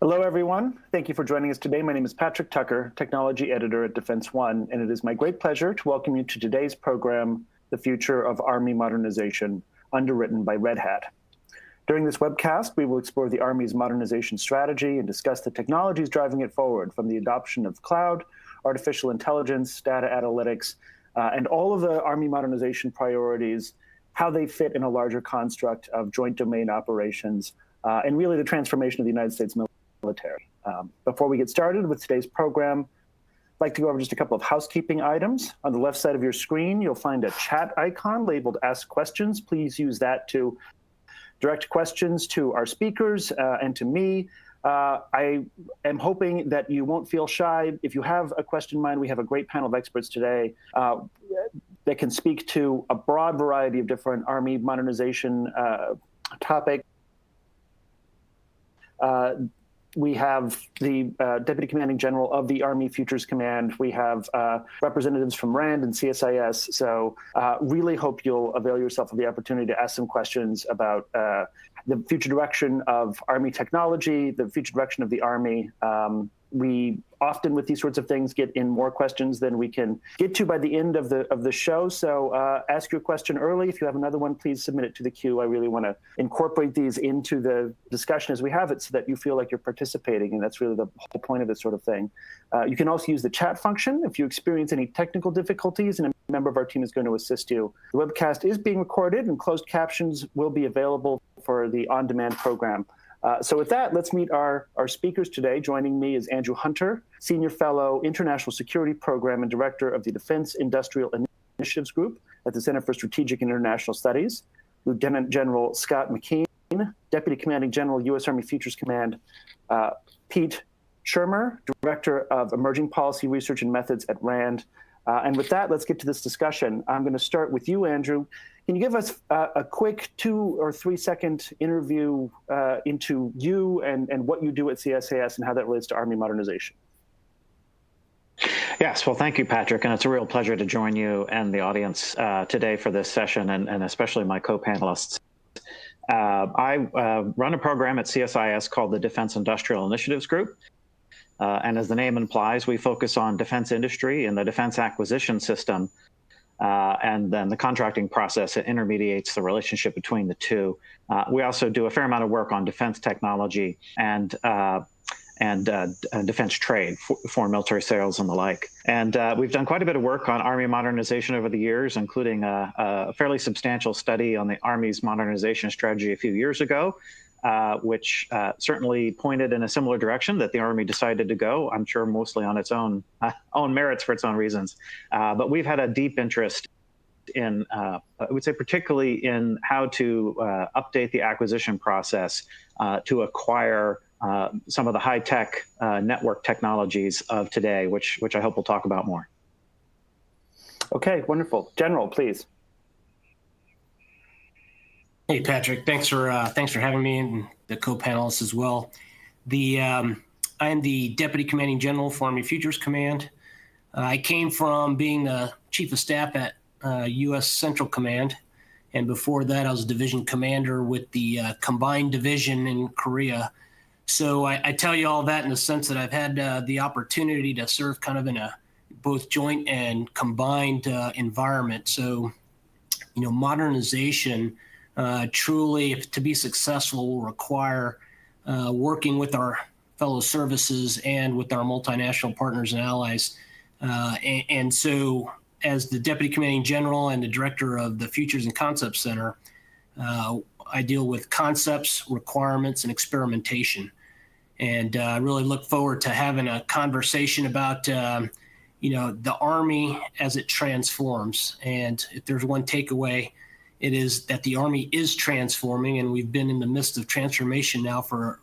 Hello, everyone. Thank you for joining us today. My name is Patrick Tucker, Technology Editor at Defense One, and it is my great pleasure to welcome you to today's program, The Future of Army Modernization, Underwritten by Red Hat. During this webcast, we will explore the Army's modernization strategy and discuss the technologies driving it forward, from the adoption of cloud, artificial intelligence, data analytics, and all of the Army modernization priorities, how they fit in a larger construct of joint domain operations, and really the transformation of the United States military. Before we get started with today's program, I'd like to go over just a couple of housekeeping items. On the left side of your screen, you'll find a chat icon labeled Ask Questions. Please use that to direct questions to our speakers and to me. I am hoping that you won't feel shy. If you have a question in mind, we have a great panel of experts today that can speak to a broad variety of different Army modernization topics. We have the Deputy Commanding General of the Army Futures Command. We have representatives from RAND and CSIS. So really hope you'll avail yourself of the opportunity to ask some questions about the future direction of Army technology, the future direction of the Army. We often, with these sorts of things, get in more questions than we can get to by the end of the show. So ask your question early. If you have another one, please submit it to the queue. I really want to incorporate these into the discussion as we have it so that you feel like you're participating. And that's really the whole point of this sort of thing. You can also use the chat function if you experience any technical difficulties, and a member of our team is going to assist you. The webcast is being recorded, and closed captions will be available for the on-demand program. So with that, let's meet our speakers today. Joining me is Andrew Hunter, Senior Fellow, International Security Program and Director of the Defense Industrial Initiatives Group at the Center for Strategic and International Studies, Lieutenant General Scott McKean, Deputy Commanding General, U.S. Army Futures Command, Pete Shermer, Director of Emerging Policy Research and Methods at RAND. And with that, let's get to this discussion. I'm going to start with you, Andrew. Can you give us a quick 2 or 3 second interview into you and what you do at CSIS and how that relates to Army modernization? Yes, well, thank you, Patrick, and it's a real pleasure to join you and the audience today for this session, and especially my co-panelists. I run a program at CSIS called the Defense Industrial Initiatives Group. And as the name implies, we focus on defense industry and the defense acquisition system. And then the contracting process, it intermediates the relationship between the two. We also do a fair amount of work on defense technology and defense trade, foreign military sales and the like. And we've done quite a bit of work on Army modernization over the years, including a fairly substantial study on the Army's modernization strategy a few years ago, which certainly pointed in a similar direction that the Army decided to go, I'm sure mostly on its own merits for its own reasons. But we've had a deep interest in, I would say particularly in how to update the acquisition process to acquire some of the high-tech network technologies of today, which I hope we'll talk about more. Okay, wonderful. General, please. Hey, Patrick, thanks for having me and the co-panelists as well. I am the Deputy Commanding General for Army Futures Command. I came from being the Chief of Staff at U.S. Central Command, and before that I was a division commander with the Combined Division in Korea. So I tell you all that in the sense that I've had the opportunity to serve kind of in a both joint and combined environment. So, you know, modernization truly, to be successful, will require working with our fellow services and with our multinational partners and allies. And so as the Deputy Commanding General and the Director of the Futures and Concepts Center, I deal with concepts, requirements, and experimentation. And I really look forward to having a conversation about you know, the Army as it transforms. And if there's one takeaway, it is that the Army is transforming, and we've been in the midst of transformation now for,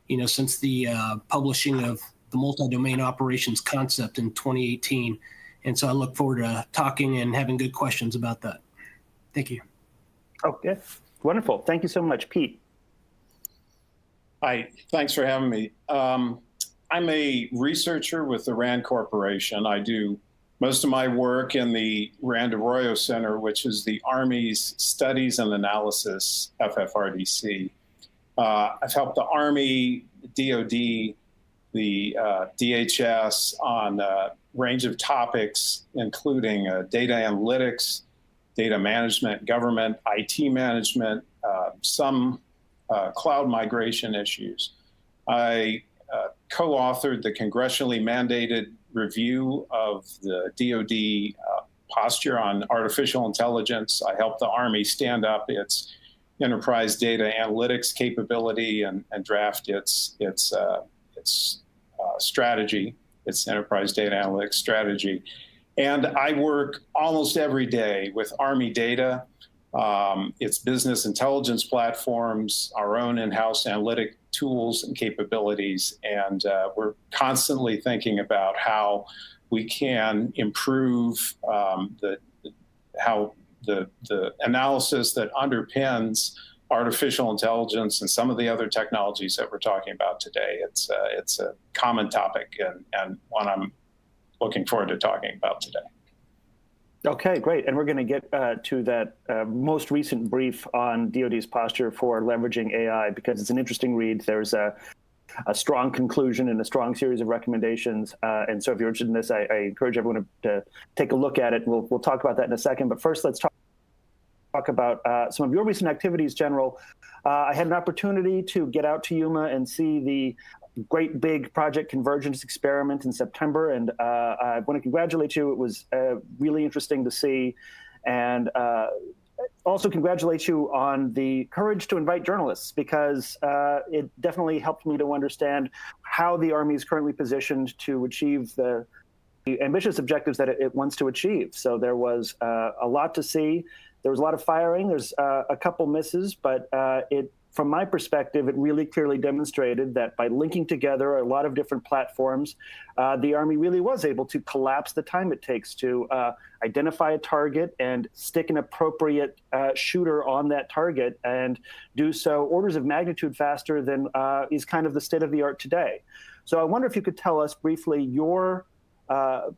you know, since the publishing of the multi-domain operations concept in 2018. And so I look forward to talking and having good questions about that. Thank you. Okay, wonderful. Thank you so much, Pete. Hi, thanks for having me. I'm a researcher with the RAND Corporation. I do most of my work in the RAND Arroyo Center, which is the Army's Studies and Analysis, FFRDC. I've helped the Army DoD, the DHS on a range of topics, including data analytics, data management, government, IT management, some cloud migration issues. I co-authored the congressionally mandated review of the DoD posture on artificial intelligence. I helped the Army stand up its enterprise data analytics capability and draft its strategy, its enterprise data analytics strategy. And I work almost every day with Army data, its business intelligence platforms, our own in-house analytic tools and capabilities. And we're constantly thinking about how we can improve how the analysis that underpins artificial intelligence and some of the other technologies that we're talking about today. It's a common topic and one I'm looking forward to talking about today. Okay, great. And we're going to get to that most recent brief on DoD's posture for leveraging AI, because it's an interesting read. There's a strong conclusion and a strong series of recommendations. And so if you're interested in this, I encourage everyone to take a look at it. We'll talk about that in a second. But first, let's talk about some of your recent activities, General. I had an opportunity to get out to Yuma and see the great big Project Convergence experiment in September. And I want to congratulate you. It was really interesting to see. And also congratulate you on the courage to invite journalists, because it definitely helped me to understand how the Army is currently positioned to achieve the ambitious objectives that it wants to achieve. So there was a lot to see. There was a lot of firing. There's a couple misses, but from my perspective, it really clearly demonstrated that by linking together a lot of different platforms, the Army really was able to collapse the time it takes to identify a target and stick an appropriate shooter on that target, and do so orders of magnitude faster than is kind of the state of the art today. So I wonder if you could tell us briefly your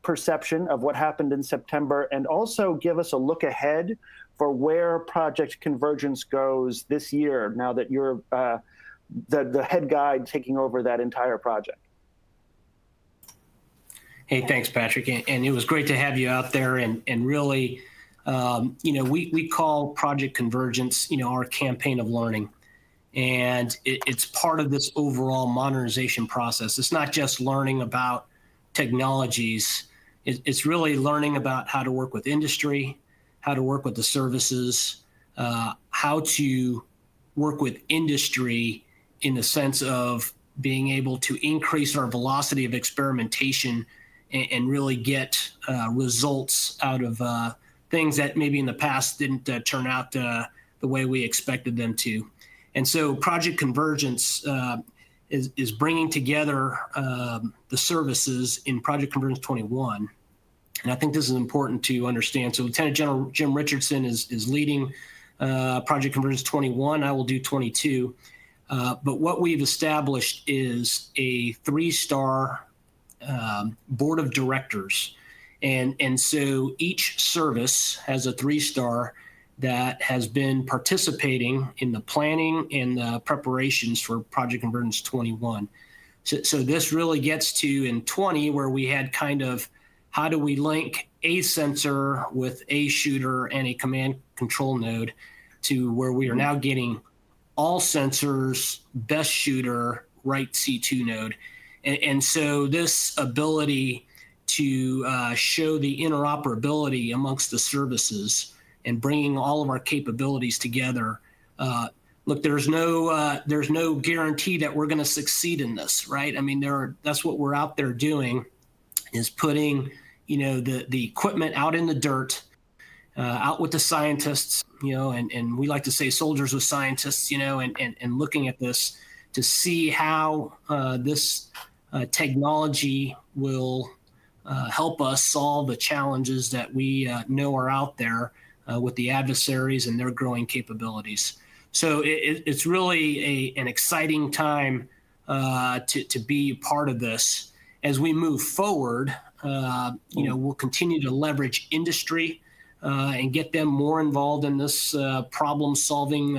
perception of what happened in September, and also give us a look ahead for where Project Convergence goes this year, now that you're the head guy taking over that entire project. Hey, thanks, Patrick. And it was great to have you out there. And really, we call Project Convergence, our campaign of learning. And it's part of this overall modernization process. It's not just learning about technologies. It's really learning about how to work with industry, how to work with the services, how to work with industry in the sense of being able to increase our velocity of experimentation and really get results out of things that maybe in the past didn't turn out the way we expected them to. And so Project Convergence is bringing together the services in Project Convergence 21. And I think this is important to understand. So Lieutenant General Jim Richardson is leading Project Convergence 21. I will do 22. But what we've established is a 3-star board of directors. And so each service has a 3-star that has been participating in the planning and the preparations for Project Convergence 21. So this really gets to in 20, where we had kind of, how do we link a sensor with a shooter and a command control node, to where we are now getting all sensors, best shooter, right C2 node. And so this ability to show the interoperability amongst the services and bringing all of our capabilities together. Look, there's no guarantee that we're going to succeed in this, right? I mean, that's what we're out there doing, is putting, the equipment out in the dirt, out with the scientists, and we like to say soldiers with scientists, and looking at this to see how this technology will help us solve the challenges that we know are out there with the adversaries and their growing capabilities. So it's really an exciting time to be part of this. As we move forward, we'll continue to leverage industry and get them more involved in this problem-solving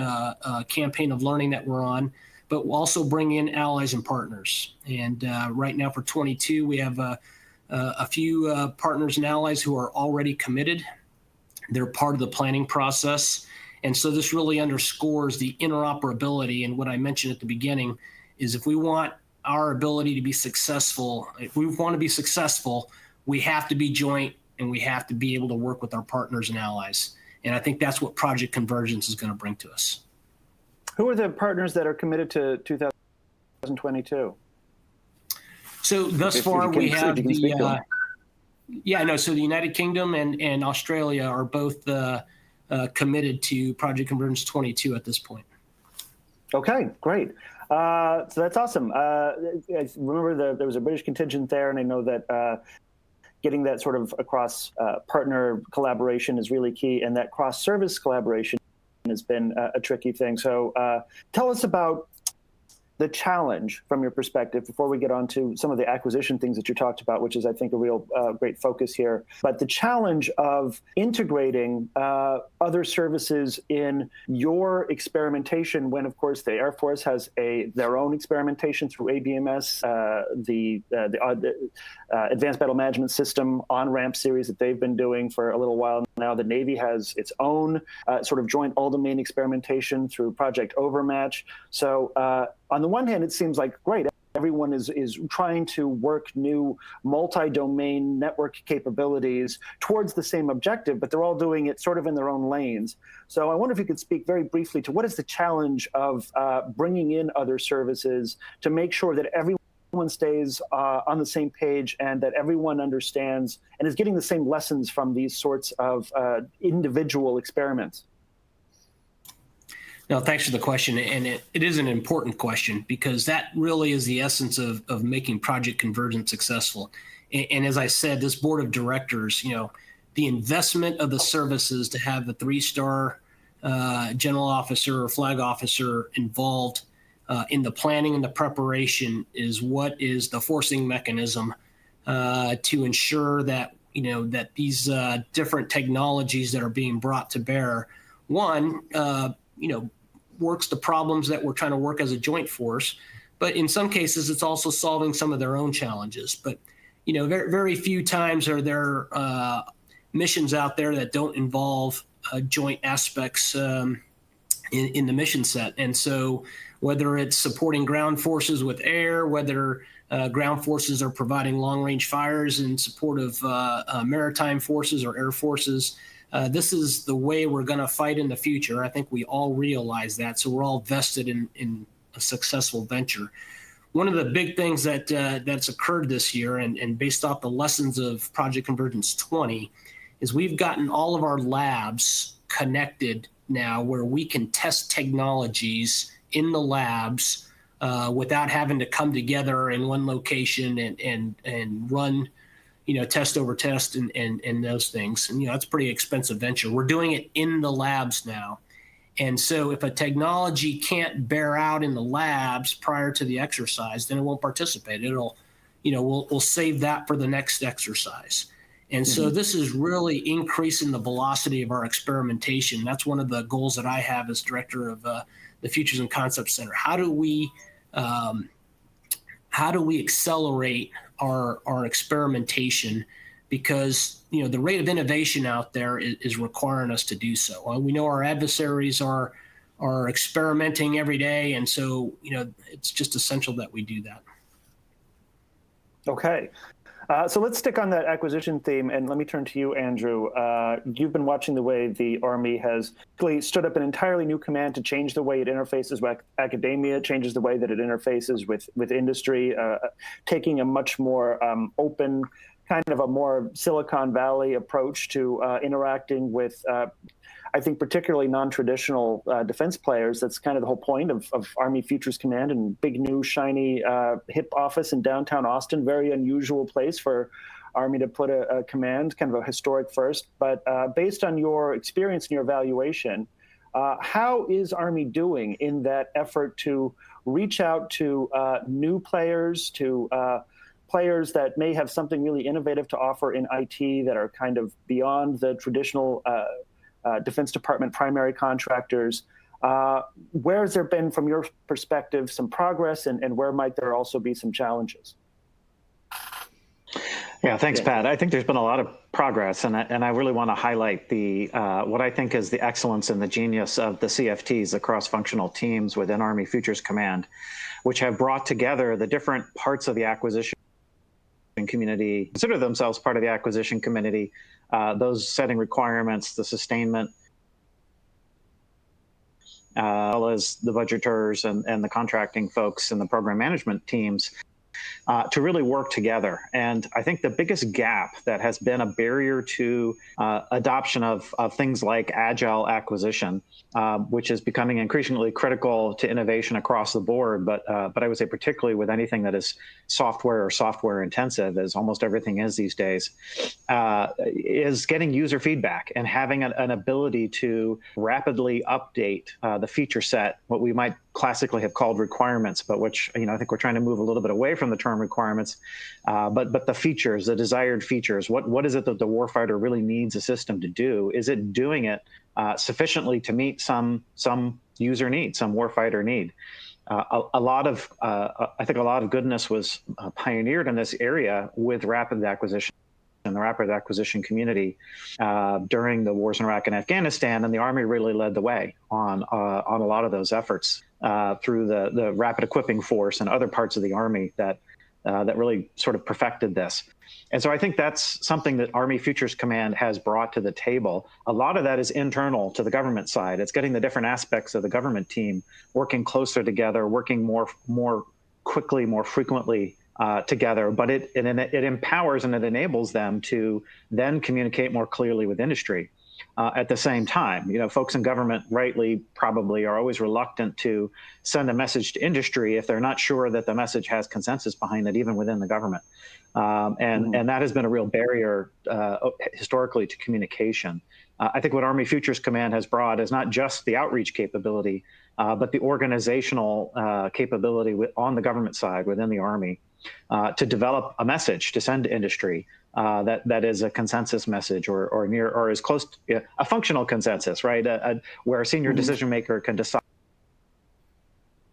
campaign of learning that we're on. but we'll also bring in allies and partners. And right now for 22, we have a few partners and allies who are already committed. They're part of the planning process. And so this really underscores the interoperability. And what I mentioned at the beginning is if we want our ability to be successful, if we want to be successful, we have to be joint and we have to be able to work with our partners and allies. And I think that's what Project Convergence is going to bring to us. Who are the partners that are committed to 2022? So thus far we have so the United Kingdom and Australia are both committed to Project Convergence 22 at this point. Okay, great. So that's awesome. I remember there was a British contingent there, and I know that getting that sort of across partner collaboration is really key, and that cross-service collaboration has been a tricky thing. So tell us about the challenge from your perspective before we get on to some of the acquisition things that you talked about, which is, I think, a real great focus here. But the challenge of integrating other services in your experimentation when, of course, the Air Force has their own experimentation through ABMS, the Advanced Battle Management System on-ramp series that they've been doing for a little while now. The Navy has its own sort of joint all-domain experimentation through Project Overmatch. So on the one hand, it seems like great. Everyone is trying to work new multi-domain network capabilities towards the same objective, but they're all doing it sort of in their own lanes. So I wonder if you could speak very briefly to what is the challenge of bringing in other services to make sure that everyone stays on the same page and that everyone understands and is getting the same lessons from these sorts of individual experiments. No, thanks for the question. And it is an important question because that really is the essence of making Project Convergence successful. And as I said, this board of directors, the investment of the services to have the 3-star general officer or flag officer involved in the planning and the preparation is what is the forcing mechanism to ensure that, that these different technologies that are being brought to bear, one, works the problems that we're trying to work as a joint force, but in some cases it's also solving some of their own challenges. But very, very few times are there missions out there that don't involve joint aspects in the mission set. And so whether it's supporting ground forces with air, whether ground forces are providing long-range fires in support of maritime forces or air forces, this is the way we're going to fight in the future. I think we all realize that, so we're all vested in a successful venture. One of the big things that's occurred this year, and based off the lessons of Project Convergence 20, is we've gotten all of our labs connected now where we can test technologies in the labs without having to come together in one location and run test over test and those things. And, it's a pretty expensive venture. We're doing it in the labs now. And so if a technology can't bear out in the labs prior to the exercise, then it won't participate. It'll, we'll save that for the next exercise. And so this is really increasing the velocity of our experimentation. That's one of the goals that I have as director of the Futures and Concepts Center. How do we accelerate our experimentation? Because the rate of innovation out there is requiring us to do so. We know our adversaries are experimenting every day, and so it's just essential that we do that. Okay. So let's stick on that acquisition theme, and let me turn to you, Andrew. You've been watching the way the Army has stood up an entirely new command to change the way it interfaces with academia, changes the way that it interfaces with industry, taking a much more open, kind of a more Silicon Valley approach to interacting with, I think, particularly non-traditional defense players. That's kind of the whole point of Army Futures Command, and big new shiny hip office in downtown Austin. Very unusual place for Army to put a command, kind of a historic first. But based on your experience and your evaluation, how is Army doing in that effort to reach out to new players, to players that may have something really innovative to offer in IT that are kind of beyond the traditional Defense Department primary contractors? Where has there been, from your perspective, some progress, and where might there also be some challenges? Yeah, thanks, Pat. I think there's been a lot of progress, and I really want to highlight the what I think is the excellence and the genius of the CFTs, the cross-functional teams within Army Futures Command, which have brought together the different parts of the acquisition community, consider themselves part of the acquisition community, those setting requirements, the sustainment, as well as the budgeteurs and the contracting folks and the program management teams, to really work together. And I think the biggest gap that has been a barrier to adoption of things like agile acquisition, which is becoming increasingly critical to innovation across the board, but I would say particularly with anything that is software or software intensive, as almost everything is these days, is getting user feedback and having an ability to rapidly update the feature set, what we might classically have called requirements, but which, I think we're trying to move a little bit away from the term requirements, but the features, the desired features, what is it that the warfighter really needs a system to do? Is it doing it sufficiently to meet some user need, some warfighter need? I think a lot of goodness was pioneered in this area with rapid acquisition and the rapid acquisition community during the wars in Iraq and Afghanistan, and the Army really led the way on a lot of those efforts through the rapid equipping force and other parts of the Army that really sort of perfected this. And so I think that's something that Army Futures Command has brought to the table. A lot of that is internal to the government side. It's getting the different aspects of the government team working closer together, working more quickly, more frequently together, but it empowers and it enables them to then communicate more clearly with industry. At the same time, folks in government rightly probably are always reluctant to send a message to industry if they're not sure that the message has consensus behind it, even within the government. And that has been a real barrier historically to communication. I think what Army Futures Command has brought is not just the outreach capability, but the organizational capability on the government side within the Army to develop a message to send to industry that is a consensus message or near or as close to a functional consensus, right? Where a senior decision maker can decide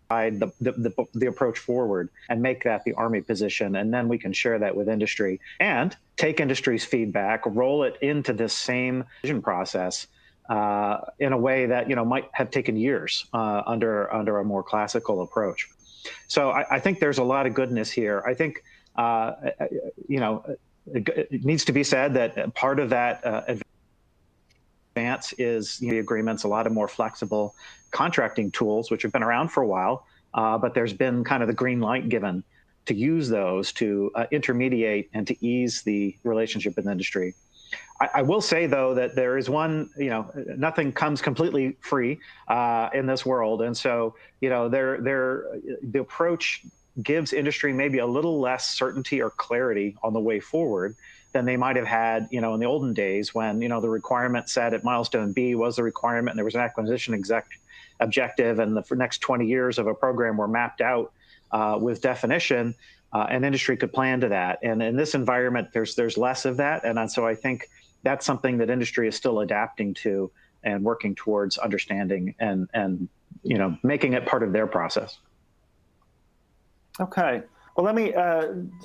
the approach forward and make that the Army position, and then we can share that with industry and take industry's feedback, roll it into this same decision process in a way that might have taken years under a more classical approach. So I think there's a lot of goodness here. I think it needs to be said that part of that advance is the agreements, a lot of more flexible contracting tools, which have been around for a while, but there's been kind of the green light given to use those to intermediate and to ease the relationship with industry. I will say, though, that there is one, nothing comes completely free in this world. And so, the approach gives industry maybe a little less certainty or clarity on the way forward than they might have had, in the olden days when, the requirement set at milestone B was the requirement and there was an acquisition objective, and the next 20 years of a program were mapped out with definition, and industry could plan to that. And in this environment, there's less of that. And so I think that's something that industry is still adapting to and working towards understanding and making it part of their process. Okay. Well, let me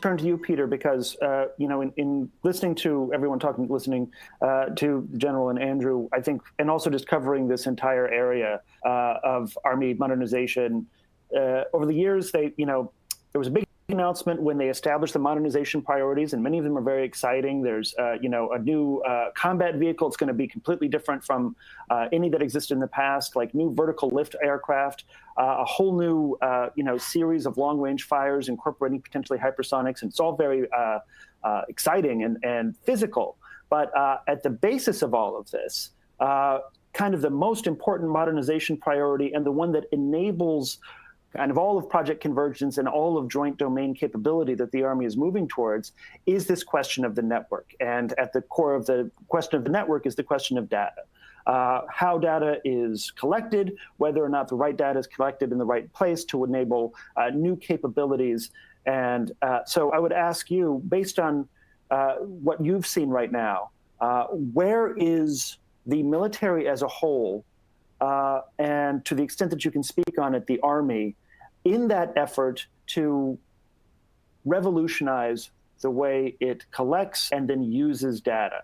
turn to you, Peter, because in listening to everyone listening to the General and Andrew, I think, and also just covering this entire area of Army modernization over the years, there was a big announcement when they established the modernization priorities, and many of them are very exciting. There's a new combat vehicle. It's going to be completely different from any that existed in the past, like new vertical lift aircraft, a whole new series of long-range fires incorporating potentially hypersonics, and it's all very exciting and physical. But at the basis of all of this, kind of the most important modernization priority, and the one that enables kind of all of Project Convergence and all of joint domain capability that the Army is moving towards, is this question of the network. And at the core of the question of the network is the question of data. How data is collected, whether or not the right data is collected in the right place to enable new capabilities. And so I would ask you, based on what you've seen right now, where is the military as a whole and to the extent that you can speak on it, the Army, in that effort to revolutionize the way it collects and then uses data.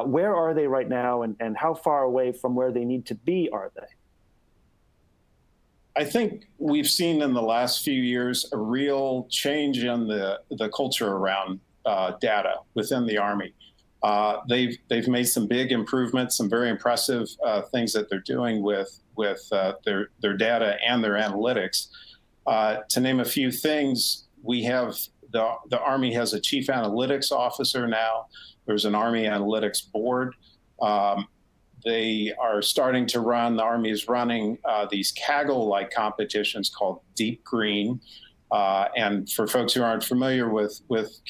Where are they right now, and how far away from where they need to be are they? I think we've seen in the last few years a real change in the culture around data within the Army. They've made some big improvements, some very impressive things that they're doing with their data and their analytics. To name a few things, we have the Army has a chief analytics officer now. There's an Army analytics board. They are starting to run, the Army is running these Kaggle-like competitions called Deep Green. And for folks who aren't familiar with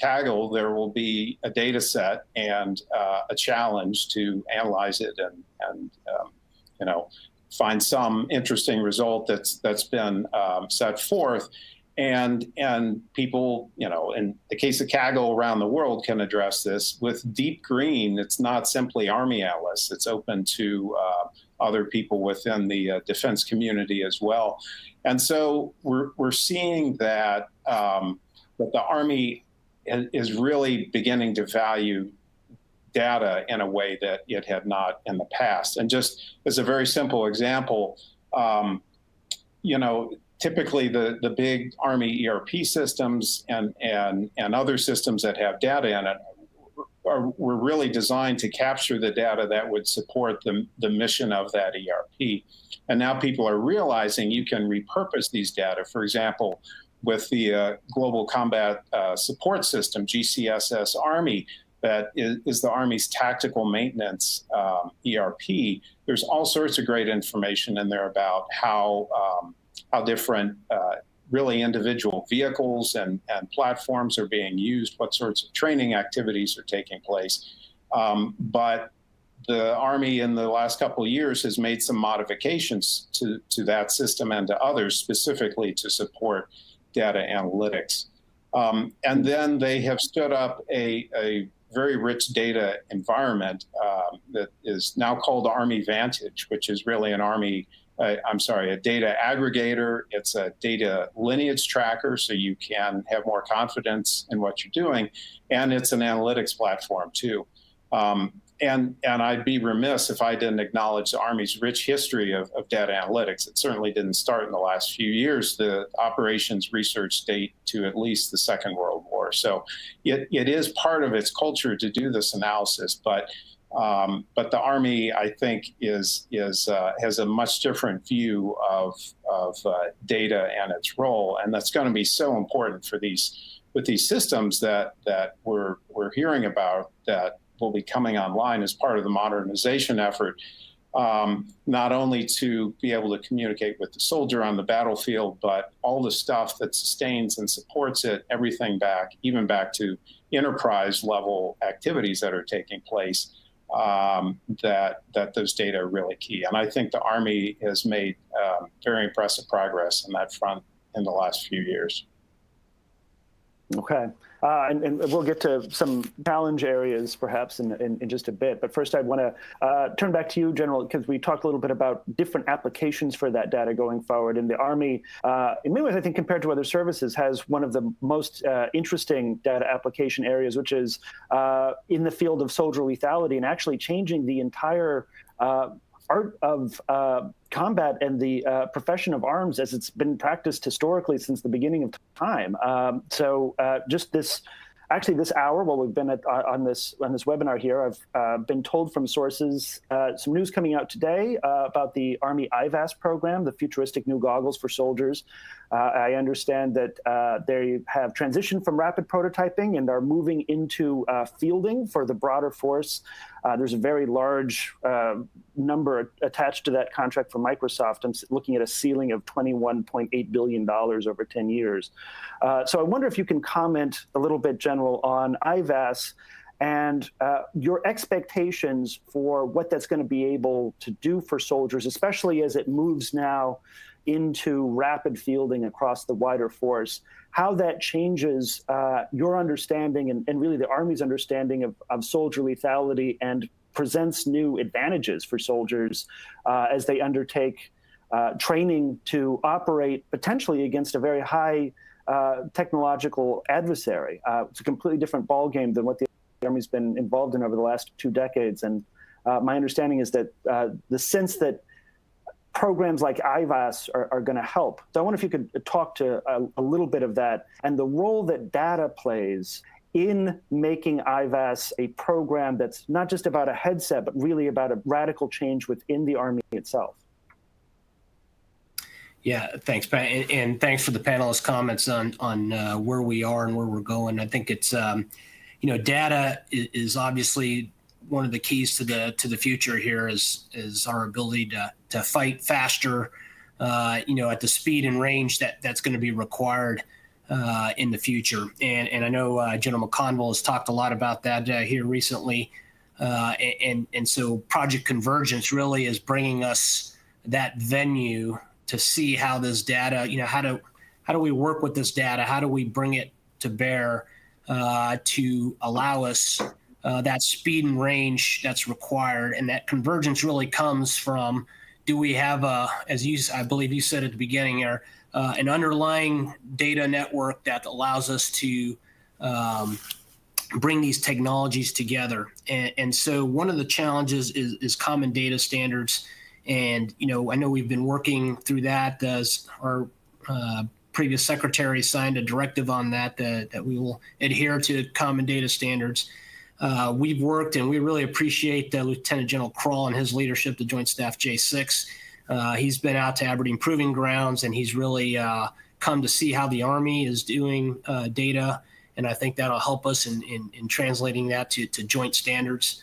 Kaggle, there will be a data set and a challenge to analyze it and find some interesting result that's been set forth. And people, in the case of Kaggle around the world, can address this. With Deep Green, it's not simply Army analysts. It's open to other people within the defense community as well. And so we're seeing that the Army is really beginning to value data in a way that it had not in the past. And just as a very simple example, typically the big Army ERP systems and other systems that have data in it were really designed to capture the data that would support the mission of that ERP. And now people are realizing you can repurpose these data. For example, with the Global Combat Support System, GCSS Army, that is the Army's tactical maintenance ERP. There's all sorts of great information in there about how different really individual vehicles and platforms are being used, what sorts of training activities are taking place. But the Army in the last couple of years has made some modifications to that system and to others specifically to support data analytics. And then they have stood up a very rich data environment that is now called Army Vantage, which is really an a data aggregator. It's a data lineage tracker, so you can have more confidence in what you're doing. And it's an analytics platform too. And I'd be remiss if I didn't acknowledge the Army's rich history of data analytics. It certainly didn't start in the last few years. The operations research date to at least the Second World War. So it is part of its culture to do this analysis, but the Army, I think, has a much different view of data and its role, and that's going to be so important for with these systems that we're hearing about that will be coming online as part of the modernization effort. Not only to be able to communicate with the soldier on the battlefield, but all the stuff that sustains and supports it, everything even back to enterprise level activities that are taking place. That those data are really key. And I think the Army has made very impressive progress on that front in the last few years. Okay. And we'll get to some challenge areas perhaps in just a bit. But first, I want to turn back to you, General, because we talked a little bit about different applications for that data going forward. And the Army, in many ways, I think, compared to other services, has one of the most interesting data application areas, which is in the field of soldier lethality and actually changing the entire art of combat and the profession of arms as it's been practiced historically since the beginning of time. So just this hour, while we've been on this webinar here, I've been told from sources some news coming out today about the Army IVAS program, the futuristic new goggles for soldiers. I understand that they have transitioned from rapid prototyping and are moving into fielding for the broader force. There's a very large number attached to that contract from Microsoft. I'm looking at a ceiling of $21.8 billion over 10 years. So I wonder if you can comment a little bit, General, on IVAS and your expectations for what that's going to be able to do for soldiers, especially as it moves now into rapid fielding across the wider force, how that changes your understanding and really the Army's understanding of soldier lethality and presents new advantages for soldiers as they undertake training to operate potentially against a very high technological adversary. It's a completely different ballgame than what the Army's been involved in over the last 2 decades. And my understanding is that the sense that programs like IVAS are going to help. So I wonder if you could talk to a little bit of that and the role that data plays in making IVAS a program that's not just about a headset, but really about a radical change within the Army itself. Yeah, thanks, Pat, and thanks for the panelists' comments on where we are and where we're going. I think it's data is obviously one of the keys to the future here is our ability to fight faster, at the speed and range that's going to be required in the future. And I know General McConville has talked a lot about that here recently, and so Project Convergence really is bringing us that venue to see how this data, how do we work with this data? How do we bring it to bear to allow us that speed and range that's required? And that convergence really comes from, do we have I believe you said at the beginning here, an underlying data network that allows us to bring these technologies together? And so one of the challenges is common data standards. And, I know we've been working through that as our previous secretary signed a directive on that we will adhere to common data standards. We've worked, and we really appreciate Lieutenant General Kroll and his leadership, the Joint Staff J6. He's been out to Aberdeen Proving Grounds, and he's really come to see how the Army is doing data. And I think that'll help us in translating that to joint standards.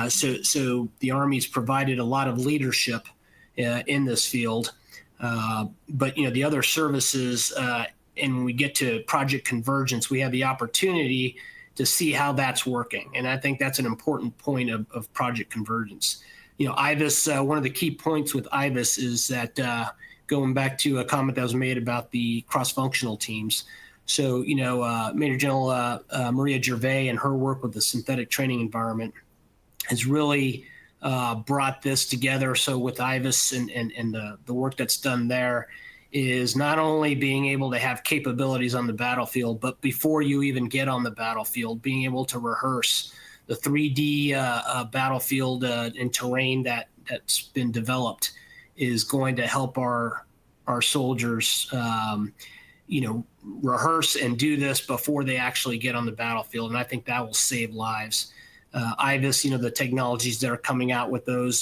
So the Army's provided a lot of leadership in this field. But, the other services, and when we get to Project Convergence, we have the opportunity to see how that's working. And I think that's an important point of Project Convergence. IVAS, one of the key points with IVAS is that going back to a comment that was made about the cross-functional teams. So, Major General Maria Gervais and her work with the synthetic training environment has really brought this together. So with IVAS and the work that's done there is not only being able to have capabilities on the battlefield, but before you even get on the battlefield, being able to rehearse the 3D battlefield and terrain that's been developed is going to help our soldiers, rehearse and do this before they actually get on the battlefield. And I think that will save lives. IVAS, the technologies that are coming out with those,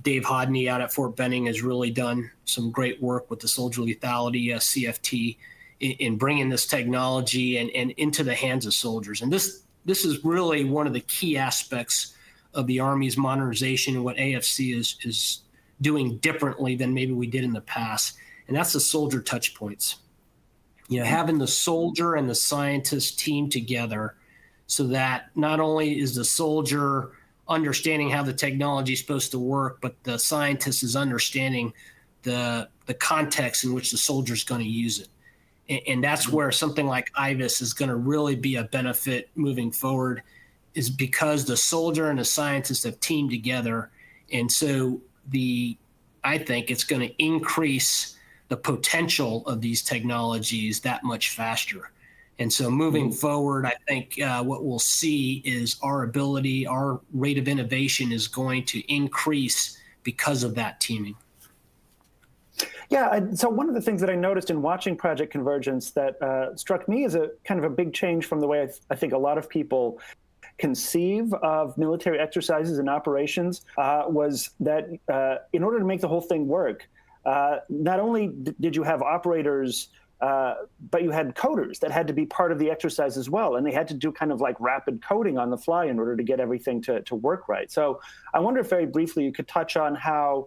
Dave Hodney out at Fort Benning has really done some great work with the soldier lethality CFT in bringing this technology and into the hands of soldiers. And this is really one of the key aspects of the Army's modernization and what AFC is doing differently than maybe we did in the past. And that's the soldier touch points. Having the soldier and the scientist team together so that not only is the soldier understanding how the technology is supposed to work, but the scientist is understanding the context in which the soldier is going to use it. And that's where something like IVAS is going to really be a benefit moving forward, is because the soldier and the scientist have teamed together. And so I think it's going to increase the potential of these technologies that much faster. And so moving forward, I think what we'll see is our rate of innovation is going to increase because of that teaming. Yeah, so one of the things that I noticed in watching Project Convergence that struck me as a kind of a big change from the way I think a lot of people conceive of military exercises and operations was that in order to make the whole thing work, not only did you have operators, but you had coders that had to be part of the exercise as well. And they had to do kind of like rapid coding on the fly in order to get everything to work right. So I wonder if very briefly you could touch on how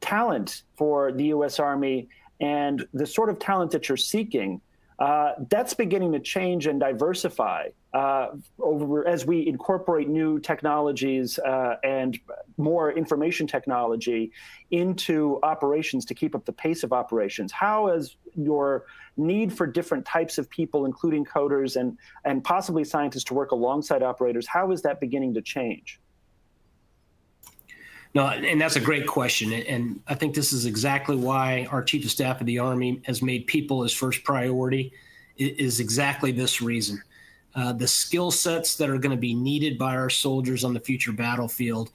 talent for the U.S. Army and the sort of talent that you're seeking That's beginning to change and diversify as we incorporate new technologies and more information technology into operations to keep up the pace of operations. How has your need for different types of people, including coders and possibly scientists to work alongside operators, how is that beginning to change? No, and that's a great question. And I think this is exactly why our Chief of Staff of the Army has made people his first priority, is exactly this reason. The skill sets that are going to be needed by our soldiers on the future battlefield,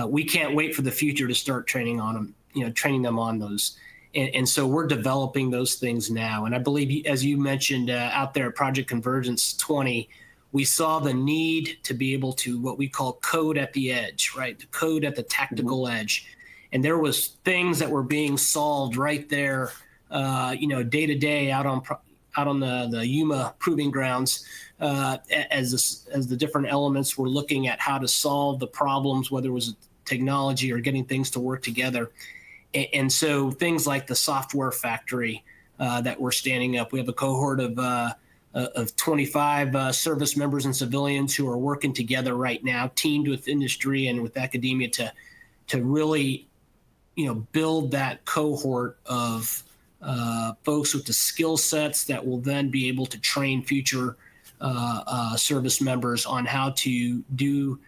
we can't wait for the future to start training on them, training them on those. And so we're developing those things now. And I believe, as you mentioned out there at Project Convergence 20, we saw the need to be able to what we call code at the edge, right? To code at the tactical edge. And there was things that were being solved right there, day to day out on the Yuma proving grounds as the different elements were looking at how to solve the problems, whether it was technology or getting things to work together. And so things like the software factory that we're standing up, we have a cohort of 25 service members and civilians who are working together right now, teamed with industry and with academia to really, build that cohort of folks with the skill sets that will then be able to train future service members on how to do,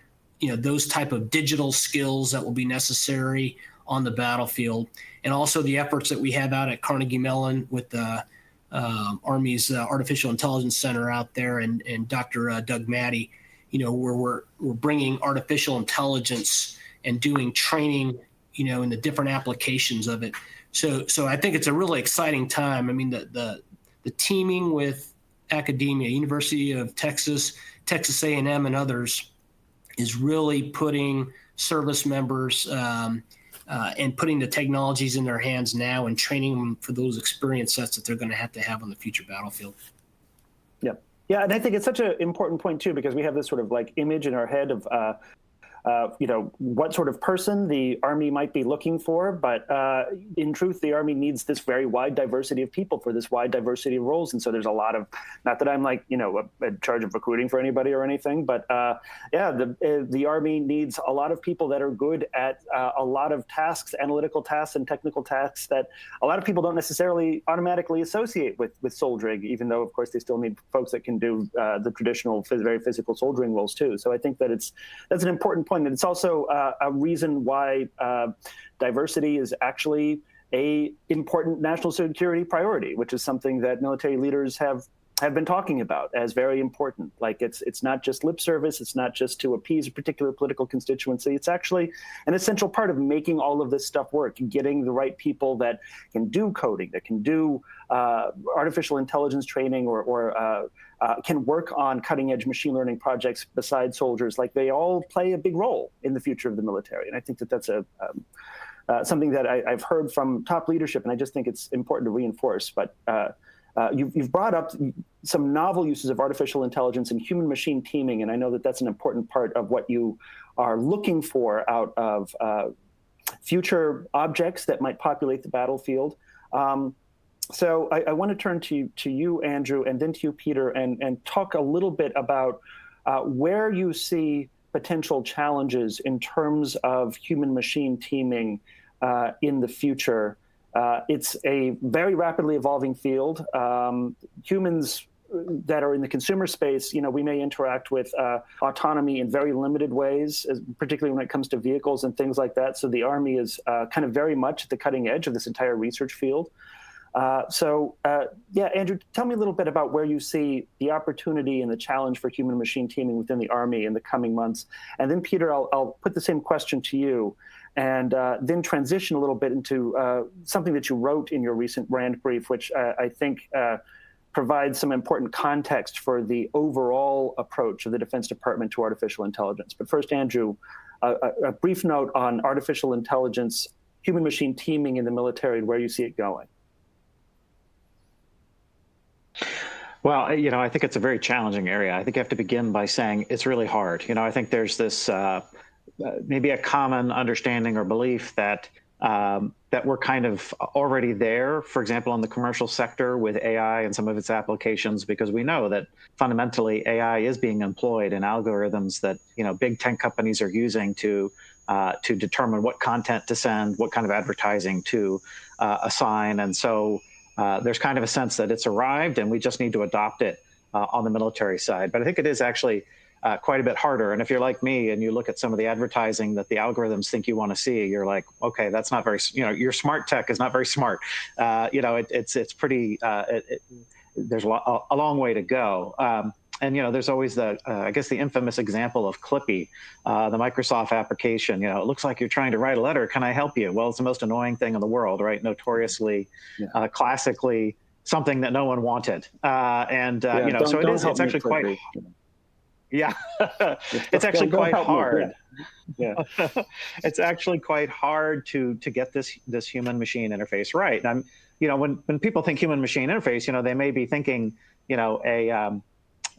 those type of digital skills that will be necessary on the battlefield. And also the efforts that we have out at Carnegie Mellon with the Army's Artificial Intelligence Center out there and Dr. Doug Maddie, where we're bringing artificial intelligence and doing training, in the different applications of it. So I think it's a really exciting time. I mean, the teaming with academia, University of Texas, Texas A&M, and others is really putting service members and putting the technologies in their hands now and training them for those experience sets that they're going to have on the future battlefield. Yeah, and I think it's such an important point too, because we have this sort of like image in our head of what sort of person the Army might be looking for. But in truth, the Army needs this very wide diversity of people for this wide diversity of roles. And so there's a lot of, not that I'm like, in charge of recruiting for anybody or anything, but the Army needs a lot of people that are good at a lot of tasks, analytical tasks and technical tasks that a lot of people don't necessarily automatically associate with soldiering, even though, of course, they still need folks that can do the traditional, very physical soldiering roles too. So I think that that's an important point. And it's also a reason why diversity is actually a important national security priority, which is something that military leaders have been talking about as very important. Like it's not just lip service, it's not just to appease a particular political constituency. It's actually an essential part of making all of this stuff work, getting the right people that can do coding, that can do artificial intelligence training or can work on cutting-edge machine learning projects besides soldiers. Like they all play a big role in the future of the military. And I think that that's something that I've heard from top leadership, and I just think it's important to reinforce. But you've brought up some novel uses of artificial intelligence and human-machine teaming, and I know that that's an important part of what you are looking for out of future objects that might populate the battlefield. So I want to turn to you, Andrew, and then to you, Peter, and talk a little bit about where you see potential challenges in terms of human-machine teaming in the future. It's a very rapidly evolving field. Humans that are in the consumer space, we may interact with autonomy in very limited ways, particularly when it comes to vehicles and things like that. So the Army is kind of very much at the cutting edge of this entire research field. Andrew, tell me a little bit about where you see the opportunity and the challenge for human-machine teaming within the Army in the coming months. And then, Peter, I'll put the same question to you, and then transition a little bit into something that you wrote in your recent RAND brief, which I think provides some important context for the overall approach of the Defense Department to artificial intelligence. But first, Andrew, a brief note on artificial intelligence, human-machine teaming in the military, and where you see it going. Well, I think it's a very challenging area. I think I have to begin by saying it's really hard. I think there's this maybe a common understanding or belief that that we're kind of already there, for example, in the commercial sector with AI and some of its applications, because we know that fundamentally AI is being employed in algorithms that big tech companies are using to determine what content to send, what kind of advertising to assign. And so there's kind of a sense that it's arrived and we just need to adopt it on the military side. But I think it is actually quite a bit harder. And if you're like me and you look at some of the advertising that the algorithms think you want to see, you're like, okay, that's not very, your smart tech is not very smart. It's pretty, there's a long way to go. And there's always I guess the infamous example of Clippy, the Microsoft application. It looks like you're trying to write a letter. Can I help you? Well, it's the most annoying thing in the world, right? Notoriously, classically, something that no one wanted. So it's actually quite. Yeah, it's actually quite hard. Yeah, it's actually quite hard to get this human machine interface right. And when people think human machine interface, they may be thinking a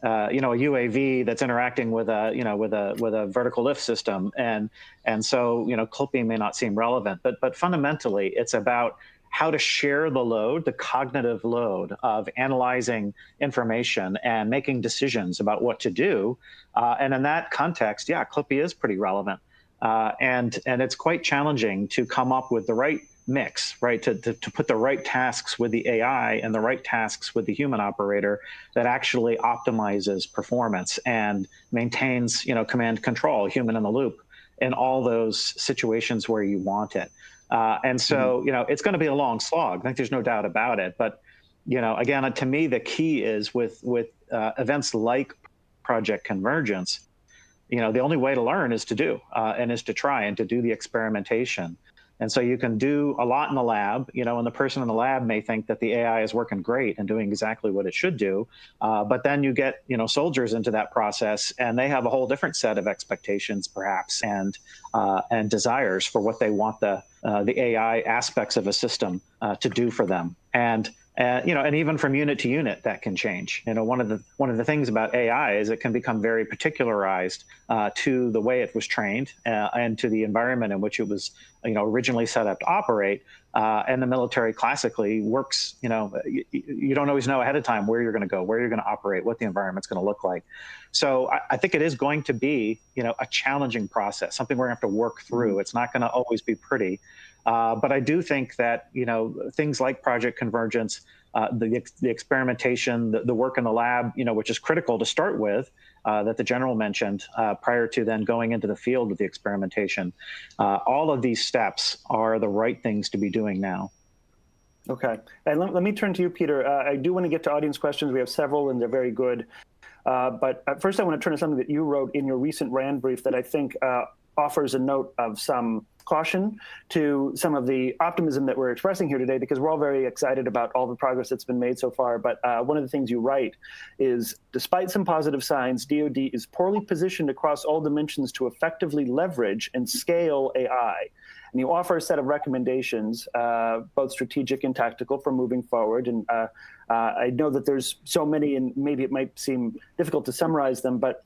UAV that's interacting with a vertical lift system, and so Clippy may not seem relevant, but fundamentally it's about how to share the load, the cognitive load of analyzing information and making decisions about what to do. And in that context, Clippy is pretty relevant. And it's quite challenging to come up with the right mix, right? To put the right tasks with the AI and the right tasks with the human operator that actually optimizes performance and maintains, command control, human in the loop in all those situations where you want it. And so, it's going to be a long slog. I think there's no doubt about it. But, again, to me, the key is with events like Project Convergence, the only way to learn is to do and is to try and to do the experimentation. And so you can do a lot in the lab, and the person in the lab may think that the AI is working great and doing exactly what it should do. But then you get, soldiers into that process, and they have a whole different set of expectations, perhaps, and desires for what they want the AI aspects of a system to do for them. And even from unit to unit, that can change. One of the things about AI is it can become very particularized to the way it was trained and to the environment in which it was, originally set up to operate. And the military classically works. You don't always know ahead of time where you're going to go, where you're going to operate, what the environment's going to look like. So I think it is going to be, a challenging process, something we're going to have to work through. It's not going to always be pretty. But I do think that, things like Project Convergence, the experimentation, the work in the lab, which is critical to start with, that the general mentioned prior to then going into the field with the experimentation, all of these steps are the right things to be doing now. Okay. And let me turn to you, Peter. I do want to get to audience questions. We have several, and they're very good. But first, I want to turn to something that you wrote in your recent RAND brief that I think offers a note of some caution to some of the optimism that we're expressing here today, because we're all very excited about all the progress that's been made so far. But one of the things you write is, despite some positive signs, DoD is poorly positioned across all dimensions to effectively leverage and scale AI. And you offer a set of recommendations, both strategic and tactical, for moving forward. And I know that there's so many, and maybe it might seem difficult to summarize them, but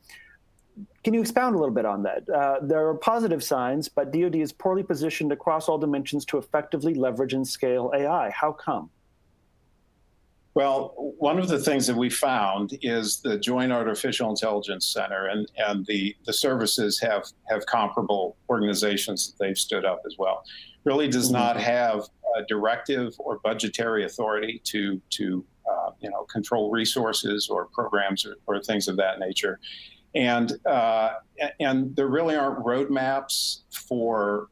can you expound a little bit on that? There are positive signs, but DoD is poorly positioned across all dimensions to effectively leverage and scale AI. How come? Well, one of the things that we found is the Joint Artificial Intelligence Center and the services have comparable organizations that they've stood up as well. Really does not have a directive or budgetary authority to control resources or programs or things of that nature. And there really aren't roadmaps for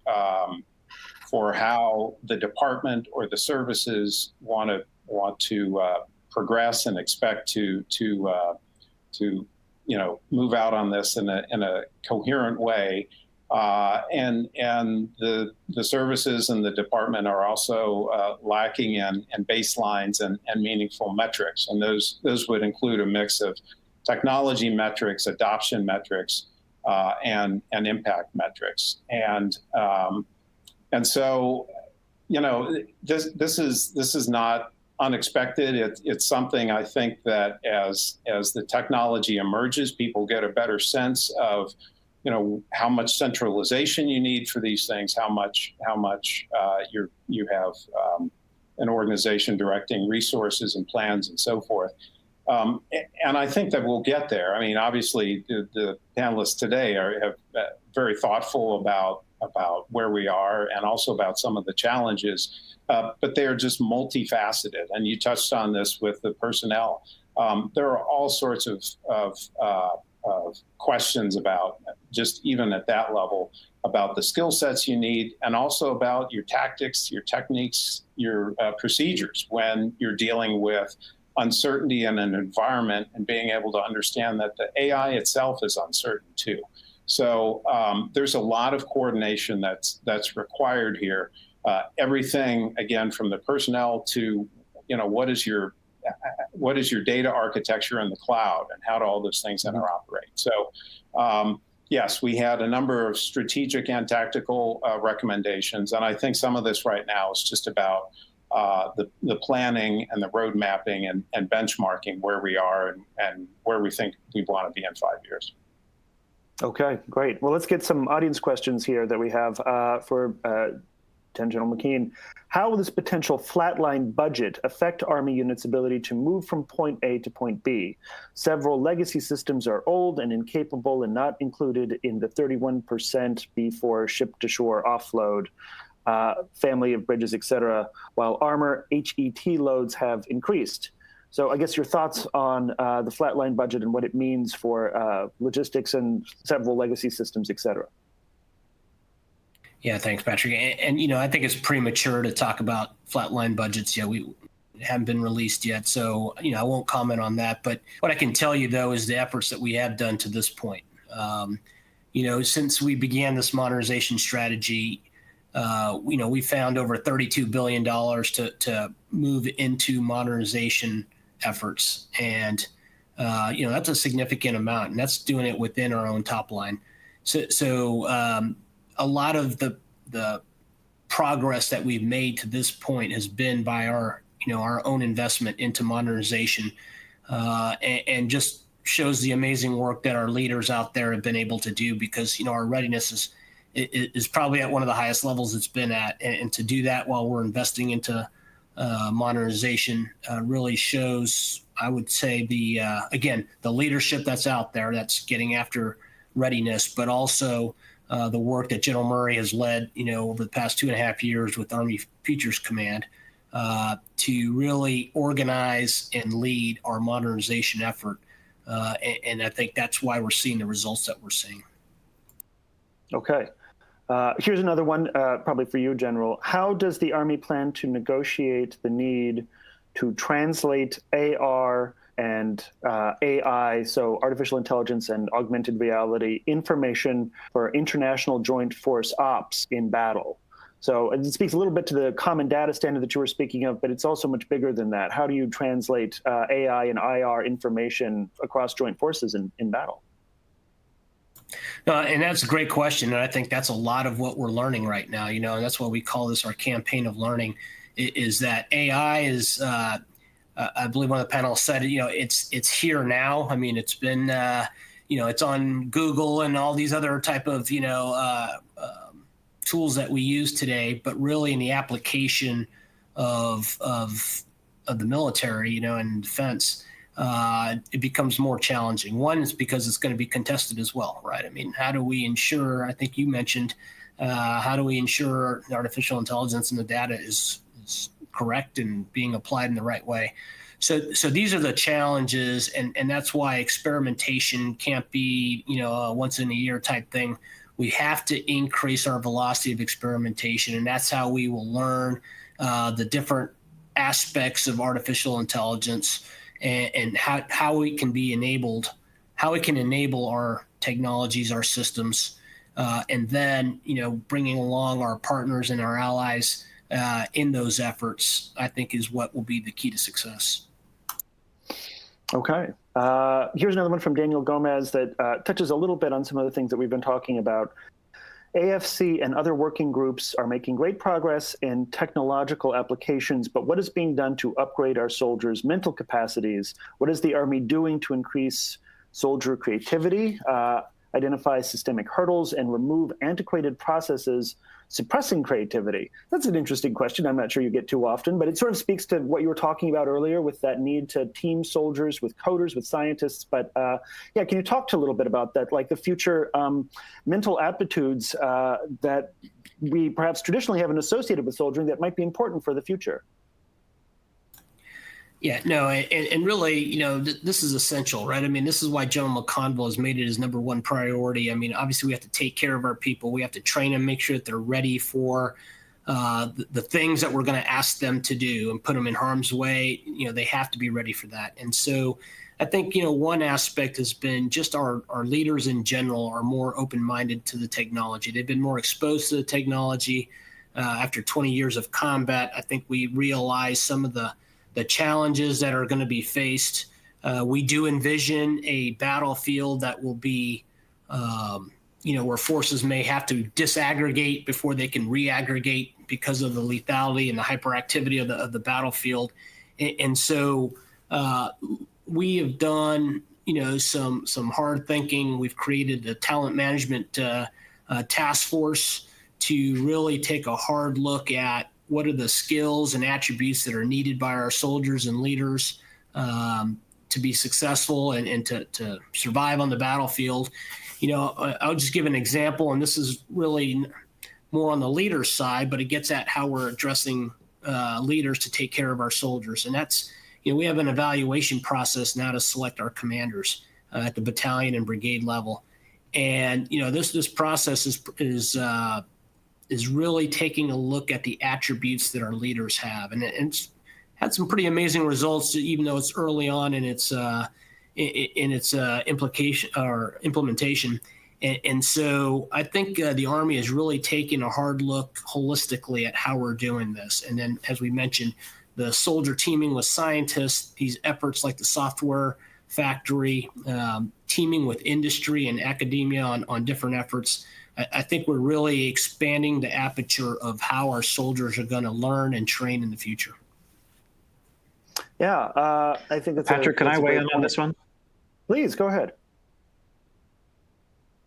how the department or the services want to progress and expect to move out on this in a coherent way. And the services and the department are also lacking in baselines and meaningful metrics, and those would include a mix of technology metrics, adoption metrics, and impact metrics. And so, this is not unexpected. It's something I think that as the technology emerges, people get a better sense of how much centralization you need for these things, how much you have an organization directing resources and plans and so forth. And I think that we'll get there. I mean, obviously, the panelists today have very thoughtful about where we are and also about some of the challenges, but they are just multifaceted. And you touched on this with the personnel. There are all sorts of questions about, just even at that level, about the skill sets you need, and also about your tactics, your techniques, your procedures when you're dealing with uncertainty in an environment, and being able to understand that the AI itself is uncertain too. So there's a lot of coordination that's required here. Everything, again, from the personnel to, what is your data architecture in the cloud, and how do all those things interoperate? So yes, we had a number of strategic and tactical recommendations, and I think some of this right now is just about the planning and the road mapping and benchmarking where we are and where we think we want to be in 5 years. Okay, great. Well, let's get some audience questions here that we have for Lieutenant General McKean. How will this potential flatline budget affect Army units' ability to move from point A to point B? Several legacy systems are old and incapable and not included in the 31% B4 ship-to-shore offload, family of bridges, et cetera, while armor HET loads have increased. So I guess your thoughts on the flatline budget and what it means for logistics and several legacy systems, et cetera. Yeah, thanks, Patrick. And I think it's premature to talk about flatline budgets yet. We haven't been released yet, so I won't comment on that. But what I can tell you, though, is the efforts that we have done to this point. Since we began this modernization strategy, we found over $32 billion to move into modernization efforts, and that's a significant amount, and that's doing it within our own top line. So a lot of the progress that we've made to this point has been by our own investment into modernization, and just shows the amazing work that our leaders out there have been able to do, because our readiness is probably at one of the highest levels it's been at, and to do that while we're investing into modernization really shows, I would say, the leadership that's out there that's getting after readiness, but also the work that General Murray has led, over the past 2.5 years with Army Futures Command to really organize and lead our modernization effort. And I think that's why we're seeing the results that we're seeing. Okay. Here's another one, probably for you, General. How does the Army plan to negotiate the need to translate AR and AI, so artificial intelligence and augmented reality, information for international joint force ops in battle? So it speaks a little bit to the common data standard that you were speaking of, but it's also much bigger than that. How do you translate AI and IR information across joint forces in battle? And that's a great question. And I think that's a lot of what we're learning right now, and that's why we call this our campaign of learning, is that AI is, I believe one of the panelists said, it's here now. I mean, it's been, it's on Google and all these other type of, tools that we use today, but really in the application of the military, and defense, it becomes more challenging. One is because it's going to be contested as well, right? I mean, how do we ensure, I think you mentioned, how do we ensure artificial intelligence and the data is correct and being applied in the right way? So these are the challenges, and that's why experimentation can't be, a once in a year type thing. We have to increase our velocity of experimentation, and that's how we will learn the different aspects of artificial intelligence and how it can be enabled, how it can enable our technologies, our systems, and then, bringing along our partners and our allies in those efforts, I think, is what will be the key to success. Okay. Here's another one from Daniel Gomez that touches a little bit on some of the things that we've been talking about. AFC and other working groups are making great progress in technological applications, but what is being done to upgrade our soldiers' mental capacities? What is the Army doing to increase soldier creativity? identify systemic hurdles, and remove antiquated processes suppressing creativity? That's an interesting question. I'm not sure you get too often, but it sort of speaks to what you were talking about earlier with that need to team soldiers with coders, with scientists. But yeah, can you talk to a little bit about that, like the future mental aptitudes that we perhaps traditionally haven't associated with soldiering that might be important for the future? Yeah, no, and really, this is essential, right? I mean, this is why General McConville has made it his #1 priority. I mean, obviously, we have to take care of our people. We have to train them, make sure that they're ready for the things that we're going to ask them to do and put them in harm's way. They have to be ready for that. And so I think, one aspect has been just our leaders in general are more open-minded to the technology. They've been more exposed to the technology. After 20 years of combat, I think we realize some of the challenges that are going to be faced. We do envision a battlefield that will be, where forces may have to disaggregate before they can reaggregate because of the lethality and the hyperactivity of the battlefield. And so we have done, some hard thinking. We've created a talent management task force to really take a hard look at what are the skills and attributes that are needed by our soldiers and leaders to be successful and to survive on the battlefield. I'll just give an example, and this is really more on the leader side, but it gets at how we're addressing leaders to take care of our soldiers. And that's, we have an evaluation process now to select our commanders at the battalion and brigade level. And, this process is really taking a look at the attributes that our leaders have. And it's had some pretty amazing results, even though it's early on in its implication or implementation. And so I think the Army is really taking a hard look holistically at how we're doing this. And then, as we mentioned, the soldier teaming with scientists, these efforts like the software factory, teaming with industry and academia on different efforts. I think we're really expanding the aperture of how our soldiers are going to learn and train in the future. Yeah, I think that's Patrick, can I weigh in on this one? Please, go ahead.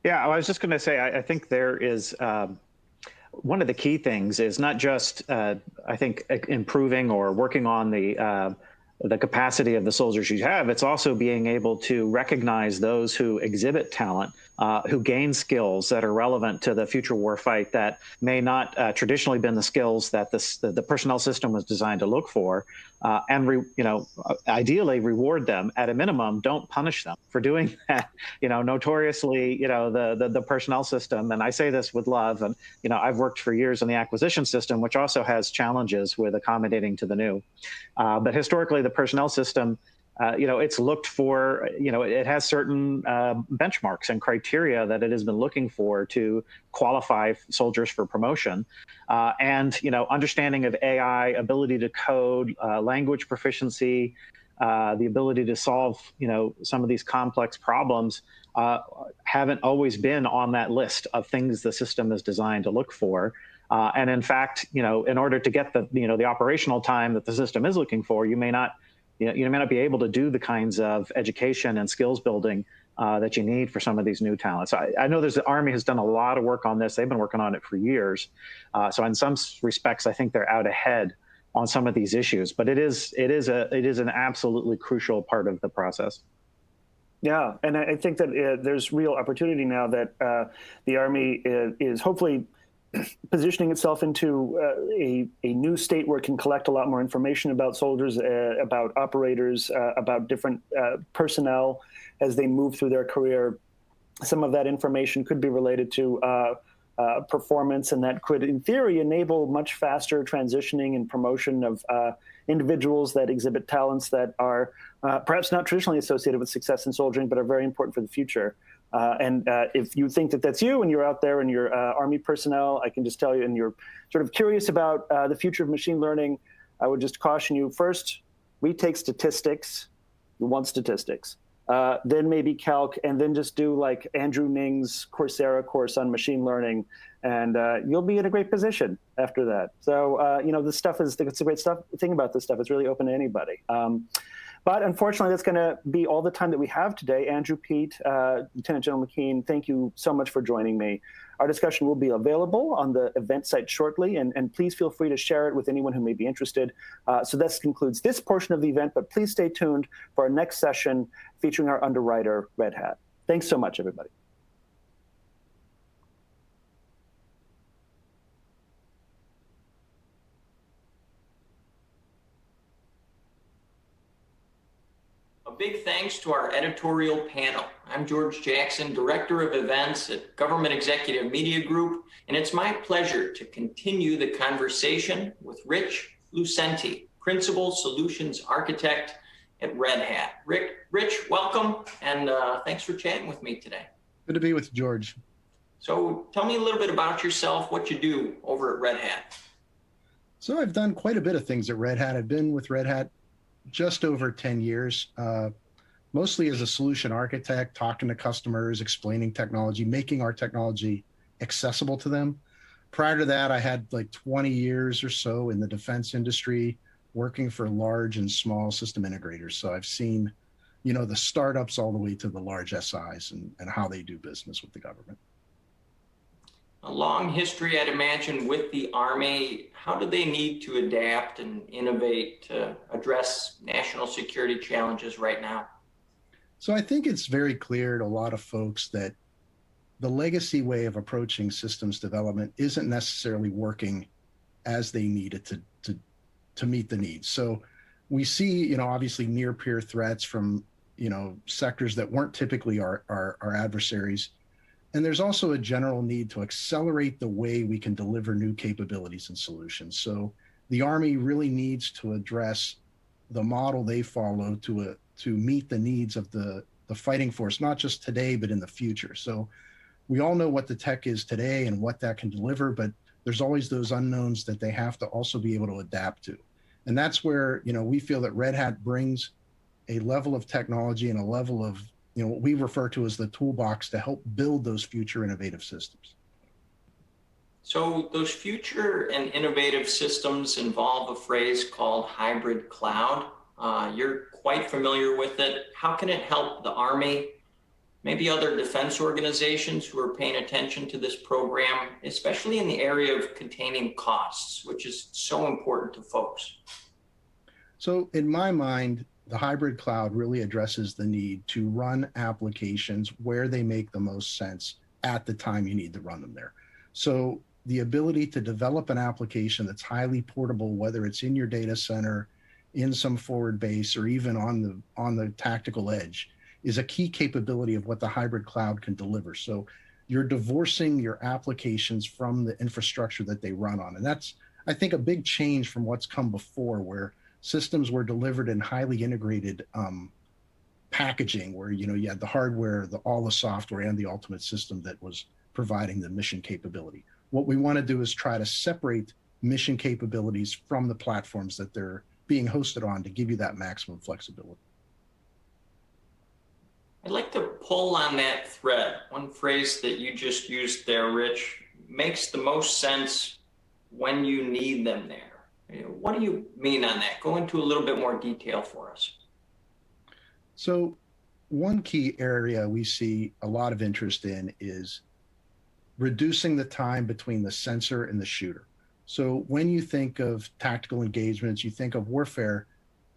Yeah, I was just going to say, I think there is one of the key things is not just, I think, improving or working on the capacity of the soldiers you have. It's also being able to recognize those who exhibit talent, who gain skills that are relevant to the future war fight that may not traditionally been the skills that the personnel system was designed to look for, and ideally reward them. At a minimum, don't punish them for doing that. Notoriously, the personnel system, and I say this with love, and I've worked for years in the acquisition system, which also has challenges with accommodating to the new. But historically, the personnel system, it's looked for, it has certain benchmarks and criteria that it has been looking for to qualify soldiers for promotion. And understanding of AI, ability to code, language proficiency, the ability to solve, some of these complex problems haven't always been on that list of things the system is designed to look for. And in fact, in order to get the operational time that the system is looking for, you may not be able to do the kinds of education and skills building that you need for some of these new talents. I know the Army has done a lot of work on this. They've been working on it for years. So in some respects, I think they're out ahead on some of these issues. But it is an absolutely crucial part of the process. Yeah, and I think that there's real opportunity now that the Army is hopefully positioning itself into a new state where it can collect a lot more information about soldiers, about operators, about different personnel as they move through their career. Some of that information could be related to performance, and that could, in theory, enable much faster transitioning and promotion of individuals that exhibit talents that are perhaps not traditionally associated with success in soldiering, but are very important for the future. And if you think that that's you and you're out there and you're Army personnel, I can just tell you, and you're sort of curious about the future of machine learning, I would just caution you, first, we take statistics. We want statistics. Then maybe calc, and then just do like Andrew Ning's Coursera course on machine learning, and you'll be in a great position after that. So, this stuff it's a great thing about this stuff. It's really open to anybody. But unfortunately, that's going to be all the time that we have today. Andrew, Pete, Lieutenant General McKean, thank you so much for joining me. Our discussion will be available on the event site shortly, and please feel free to share it with anyone who may be interested. So this concludes this portion of the event, but please stay tuned for our next session featuring our underwriter, Red Hat. Thanks so much, everybody. A big thanks to our editorial panel. I'm George Jackson, Director of Events at Government Executive Media Group, and it's my pleasure to continue the conversation with Rich Lucenti, Principal Solutions Architect at Red Hat. Rich, welcome, and thanks for chatting with me today. Good to be with George. So tell me a little bit about yourself, what you do over at Red Hat. So I've done quite a bit of things at Red Hat. I've been with Red Hat just over 10 years, mostly as a solution architect, talking to customers, explaining technology, making our technology accessible to them. Prior to that, I had like 20 years or so in the defense industry, working for large and small system integrators. So I've seen, the startups all the way to the large SIs and how they do business with the government. A long history, I'd imagine, with the Army. How do they need to adapt and innovate to address national security challenges right now? So I think it's very clear to a lot of folks that the legacy way of approaching systems development isn't necessarily working as they need it to meet the needs. So we see, obviously near peer threats from, sectors that weren't typically our adversaries. And there's also a general need to accelerate the way we can deliver new capabilities and solutions. So the Army really needs to address the model they follow to meet the needs of the fighting force, not just today, but in the future. So we all know what the tech is today and what that can deliver, but there's always those unknowns that they have to also be able to adapt to. And that's where, we feel that Red Hat brings a level of technology and a level of what we refer to as the toolbox to help build those future innovative systems. So those future and innovative systems involve a phrase called hybrid cloud. You're quite familiar with it. How can it help the Army, maybe other defense organizations who are paying attention to this program, especially in the area of containing costs, which is so important to folks? So in my mind, the hybrid cloud really addresses the need to run applications where they make the most sense at the time you need to run them there. So the ability to develop an application that's highly portable, whether it's in your data center, in some forward base, or even on the tactical edge, is a key capability of what the hybrid cloud can deliver. So you're divorcing your applications from the infrastructure that they run on. And that's, I think, a big change from what's come before, where systems were delivered in highly integrated packaging, where you had the hardware, all the software, and the ultimate system that was providing the mission capability. What we want to do is try to separate mission capabilities from the platforms that they're being hosted on to give you that maximum flexibility. I'd like to pull on that thread. One phrase that you just used there, Rich, makes the most sense when you need them there. What do you mean on that? Go into a little bit more detail for us. So one key area we see a lot of interest in is reducing the time between the sensor and the shooter. So when you think of tactical engagements, you think of warfare,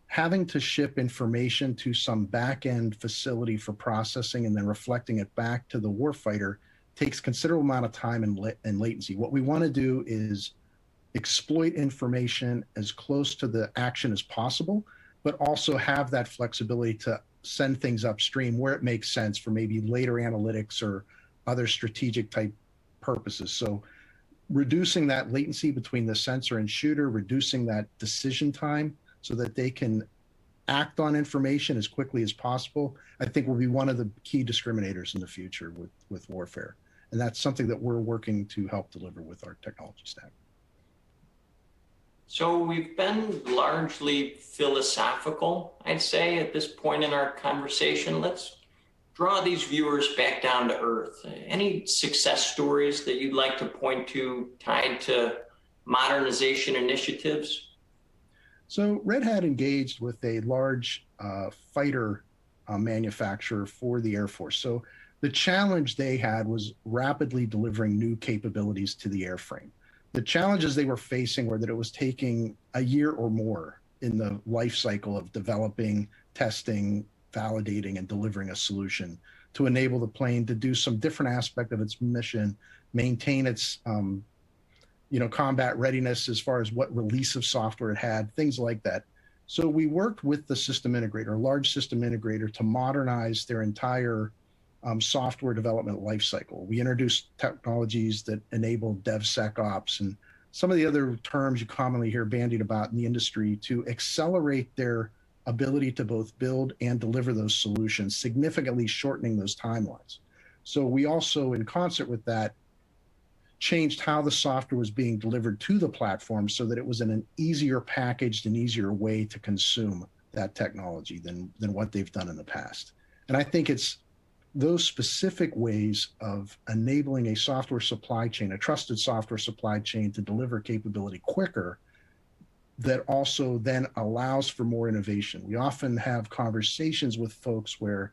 having to ship information to some back-end facility for processing and then reflecting it back to the warfighter takes considerable amount of time and latency. What we want to do is exploit information as close to the action as possible, but also have that flexibility to send things upstream where it makes sense for maybe later analytics or other strategic type purposes. So reducing that latency between the sensor and shooter, reducing that decision time so that they can act on information as quickly as possible, I think will be one of the key discriminators in the future with warfare. And that's something that we're working to help deliver with our technology stack. So we've been largely philosophical, I'd say, at this point in our conversation. Let's draw these viewers back down to earth. Any success stories that you'd like to point to tied to modernization initiatives? So Red Hat engaged with a large fighter manufacturer for the Air Force. So the challenge they had was rapidly delivering new capabilities to the airframe. The challenges they were facing were that it was taking a year or more in the life cycle of developing, testing, validating, and delivering a solution to enable the plane to do some different aspect of its mission, maintain its combat readiness as far as what release of software it had, things like that. So we worked with the system integrator, a large system integrator, to modernize their entire software development lifecycle. We introduced technologies that enable DevSecOps and some of the other terms you commonly hear bandied about in the industry to accelerate their ability to both build and deliver those solutions, significantly shortening those timelines. So we also, in concert with that, changed how the software was being delivered to the platform so that it was in an easier packaged and easier way to consume that technology than what they've done in the past. And I think it's those specific ways of enabling a software supply chain, a trusted software supply chain to deliver capability quicker, that also then allows for more innovation. We often have conversations with folks where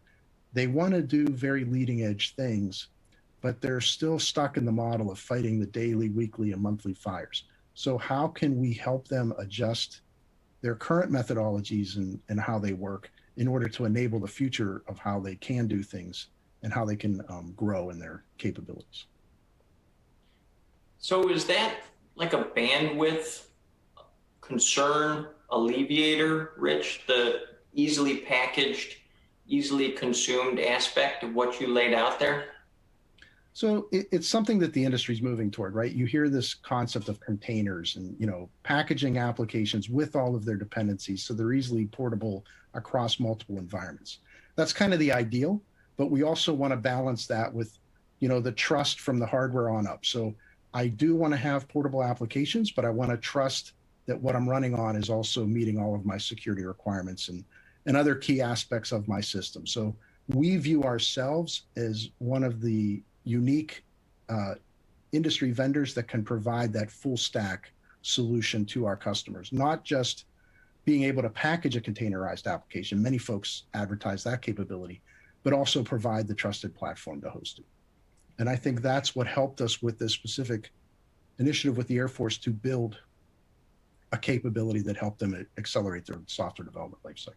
they want to do very leading edge things, but they're still stuck in the model of fighting the daily, weekly, and monthly fires. So how can we help them adjust their current methodologies and how they work in order to enable the future of how they can do things and how they can grow in their capabilities? So is that like a bandwidth concern alleviator, Rich, the easily packaged, easily consumed aspect of what you laid out there? So it's something that the industry is moving toward, right? You hear this concept of containers and, packaging applications with all of their dependencies so they're easily portable across multiple environments. That's kind of the ideal, but we also want to balance that with, the trust from the hardware on up. So I do want to have portable applications, but I want to trust that what I'm running on is also meeting all of my security requirements and other key aspects of my system. So we view ourselves as one of the unique industry vendors that can provide that full stack solution to our customers, not just being able to package a containerized application. Many folks advertise that capability, but also provide the trusted platform to host it. And I think that's what helped us with this specific initiative with the Air Force to build a capability that helped them accelerate their software development lifecycle.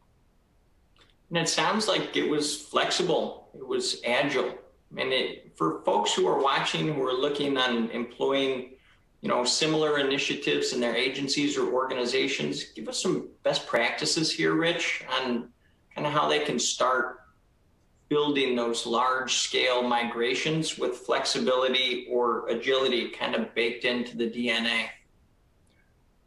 And it sounds like it was flexible, it was agile. And for folks who are watching, who are looking on employing, similar initiatives in their agencies or organizations, give us some best practices here, Rich, on kind of how they can start building those large scale migrations with flexibility or agility kind of baked into the DNA.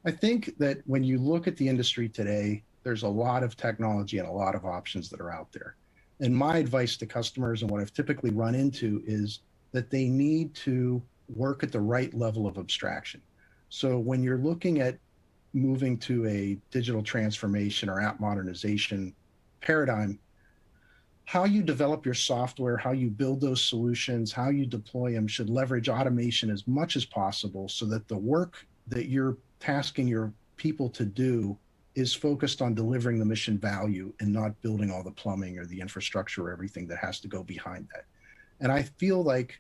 I think that when you look at the industry today, there's a lot of technology and a lot of options that are out there. And my advice to customers and what I've typically run into is that they need to work at the right level of abstraction. So when you're looking at moving to a digital transformation or app modernization paradigm, how you develop your software, how you build those solutions, how you deploy them should leverage automation as much as possible so that the work that you're tasking your people to do is focused on delivering the mission value and not building all the plumbing or the infrastructure or everything that has to go behind that. And I feel like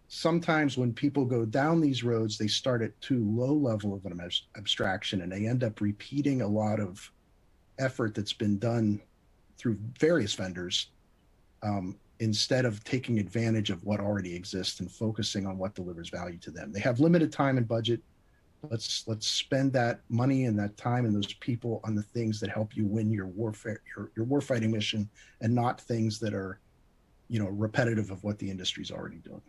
sometimes when people go down these roads, they start at too low level of an abstraction and they end up repeating a lot of effort that's been done through various vendors instead of taking advantage of what already exists and focusing on what delivers value to them. They have limited time and budget. Let's spend that money and that time and those people on the things that help you win your warfare, your warfighting mission, and not things that are, repetitive of what the industry's already doing.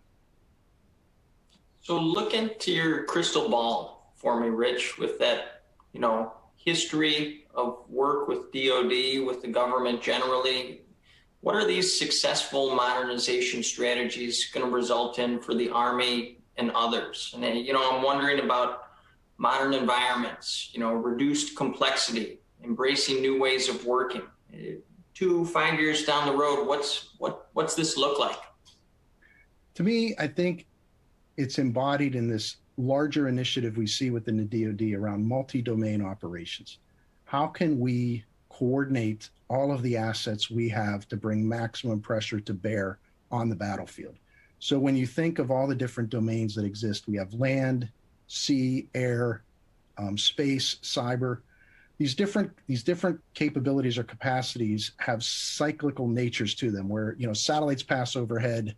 So look into your crystal ball for me, Rich, with that, history of work with DoD, with the government generally. What are these successful modernization strategies going to result in for the Army and others? And I'm wondering about modern environments, reduced complexity, embracing new ways of working. 2-5 years down the road, what's this look like? To me, I think it's embodied in this larger initiative we see within the DoD around multi-domain operations. How can we coordinate all of the assets we have to bring maximum pressure to bear on the battlefield. So when you think of all the different domains that exist, we have land, sea, air, space, cyber. These different capabilities or capacities have cyclical natures to them, where satellites pass overhead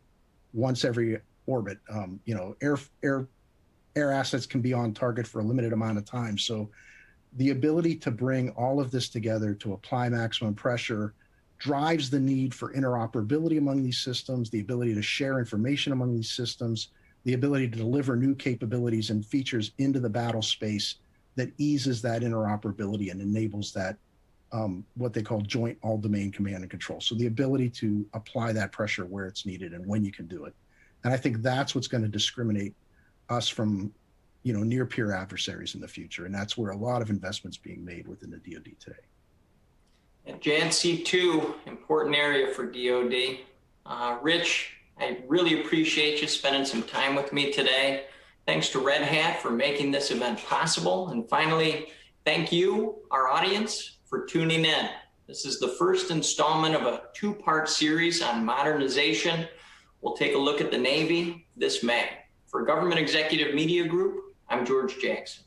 once every orbit. Air assets can be on target for a limited amount of time. So the ability to bring all of this together to apply maximum pressure drives the need for interoperability among these systems, the ability to share information among these systems, the ability to deliver new capabilities and features into the battle space that eases that interoperability and enables that what they call joint all-domain command and control. So the ability to apply that pressure where it's needed and when you can do it. And I think that's what's going to discriminate us from near peer adversaries in the future. And that's where a lot of investments being made within the DoD today. And JADC2, important area for DoD. Rich, I really appreciate you spending some time with me today. Thanks to Red Hat for making this event possible. And finally, thank you, our audience, for tuning in. This is the first installment of a two-part series on modernization. We'll take a look at the Navy this May. For Government Executive Media Group, I'm George Jackson.